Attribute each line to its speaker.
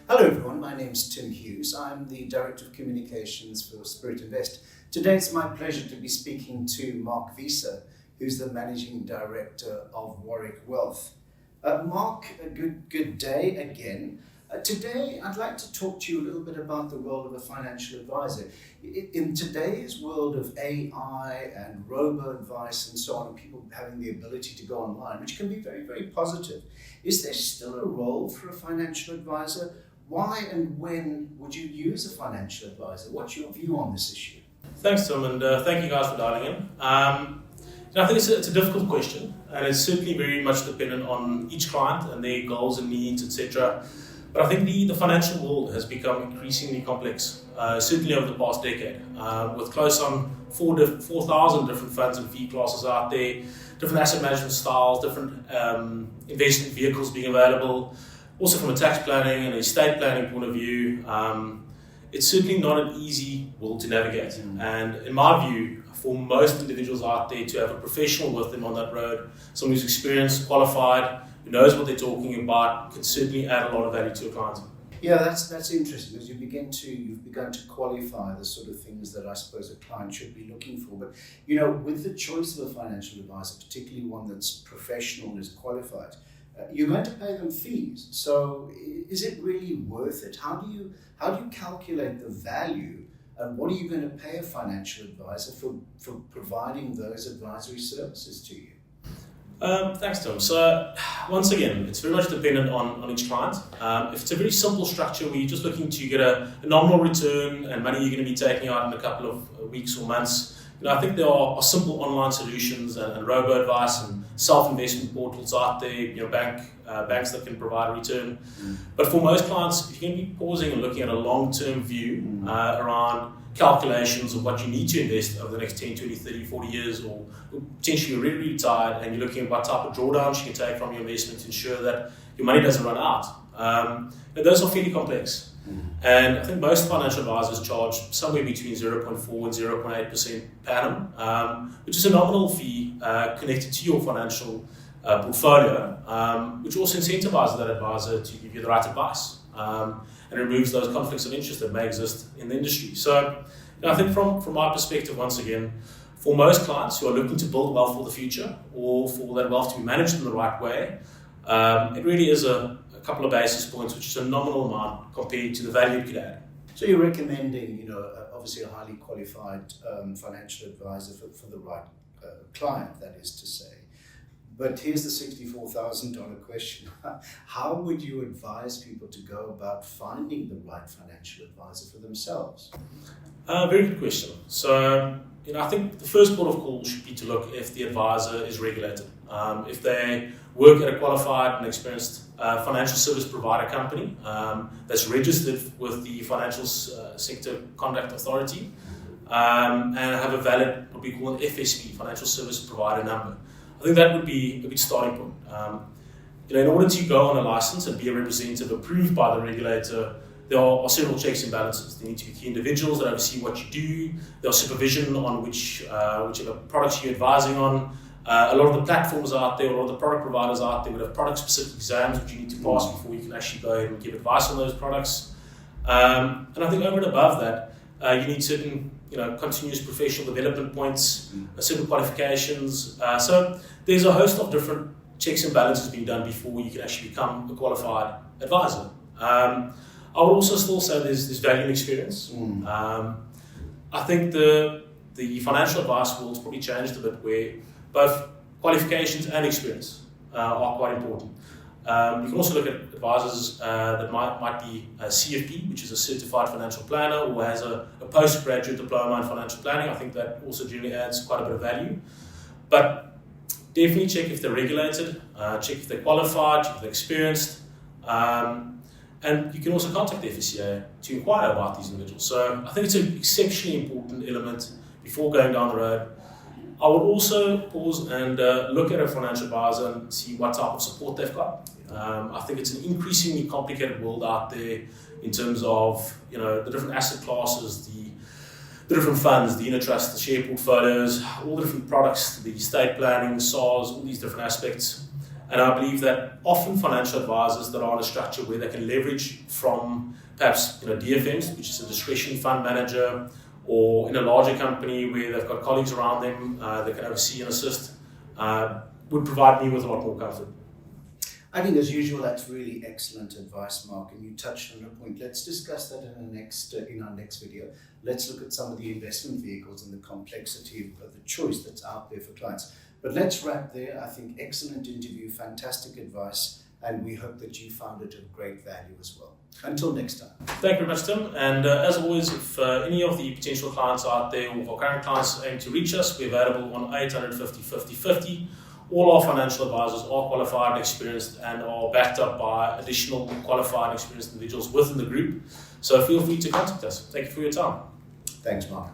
Speaker 1: Hello everyone, my name's Tim Hughes. I'm the Director of Communications for Spirit Invest. Today it's my pleasure to be speaking to Marc, who's the Managing Director of Warwick Wealth. Marc, a good day again. Today I'd like to talk to you a little bit about the role of a financial advisor. In today's world of AI and robo-advice and so on, and people having the ability to go online, which can be very, very positive, is there still a role for a financial advisor? Why and when would you use a financial advisor? What's your view on this issue?
Speaker 2: Thanks, Tim, and thank you guys for dialing in. I think it's a difficult question, and it's certainly very much dependent on each client and their goals and needs, etc. But I think the financial world has become increasingly complex, certainly over the past decade, with close on 4,000 different funds and fee classes out there, different asset management styles, different investment vehicles being available. Also from a tax planning and estate planning point of view, it's certainly not an easy world to navigate. And in my view, for most individuals out there to have a professional with them on that road, someone who's experienced, qualified, who knows what they're talking about, can certainly add a lot of value to a client.
Speaker 1: Yeah, that's interesting, because you've begun to qualify the sort of things that I suppose a client should be looking for. But with the choice of a financial advisor, particularly one that's professional and is qualified, you're going to pay them fees. So is it really worth it? How do you calculate the value, and what are you going to pay a financial advisor for providing those advisory services to you?
Speaker 2: Thanks, Tim. So once again, it's very much dependent on each client. If it's a very simple structure where you're just looking to get a nominal return and money you're going to be taking out in a couple of weeks or months, I think there are simple online solutions and robo-advice and self-investment portals out there, banks that can provide a return. But for most clients, if you're going to be pausing and looking at a long-term view around calculations of what you need to invest over the next 10, 20, 30, 40 years, or potentially you're already retired and you're looking at what type of drawdowns you can take from your investment to ensure that your money doesn't run out. Those are fairly complex. And I think most financial advisors charge somewhere between 0.4 and 0.8% per annum, which is a nominal fee connected to your financial portfolio, which also incentivizes that advisor to give you the right advice and removes those conflicts of interest that may exist in the industry. So I think from my perspective, once again, for most clients who are looking to build wealth for the future or for that wealth to be managed in the right way, it really is a couple of basis points, which is a nominal amount compared to the value it could add.
Speaker 1: So you're recommending, obviously a highly qualified financial advisor for the right client, that is to say. But here's the $64,000 question. How would you advise people to go about finding the right financial advisor for themselves?
Speaker 2: Very good question. So, I think the first port of call should be to look if the advisor is regulated. If they work at a qualified and experienced financial service provider company that's registered with the Financial Sector Conduct Authority and have a valid, what we call an FSP, Financial Service Provider number. I think that would be a good starting point. In order to go on a license and be a representative approved by the regulator, there are several checks and balances. There need to be key individuals that oversee what you do. There are supervision on whichever products you're advising on. A lot of the platforms out there, a lot of the product providers out there would have product-specific exams which you need to pass before you can actually go ahead and give advice on those products. And I think over and above that, you need certain continuous professional development points, certain qualifications. So there's a host of different checks and balances being done before you can actually become a qualified advisor. I would also still say there's value in experience. I think the financial advice world's probably changed a bit, where both qualifications and experience are quite important. You can also look at advisors that might be a CFP, which is a Certified Financial Planner, or has a postgraduate diploma in financial planning. I think that also generally adds quite a bit of value. But definitely check if they're regulated, check if they're qualified, check if they're experienced. And you can also contact the FSCA to inquire about these individuals. So I think it's an exceptionally important element before going down the road. I would also pause and look at a financial advisor and see what type of support they've got. I think it's an increasingly complicated world out there in terms of the different asset classes, the different funds, the unit trusts, the share portfolios, all the different products, the estate planning, SARS, all these different aspects. And I believe that often financial advisors that are in a structure where they can leverage from perhaps DFMs, which is a discretionary fund manager, or in a larger company where they've got colleagues around them that can oversee and assist, would provide me with a lot more comfort.
Speaker 1: I think, as usual, that's really excellent advice, Mark, and you touched on a point. Let's discuss that in our next video. Let's look at some of the investment vehicles and the complexity of the choice that's out there for clients. But let's wrap there. I think excellent interview, fantastic advice, and we hope that you found it of great value as well. Until next time.
Speaker 2: Thank you very much, Tim. And as always, if any of the potential clients out there or for current clients aim to reach us, we're available on 850 50 50. All our financial advisors are qualified, experienced, and are backed up by additional qualified, experienced individuals within the group. So feel free to contact us. Thank you for your time.
Speaker 1: Thanks, Mark.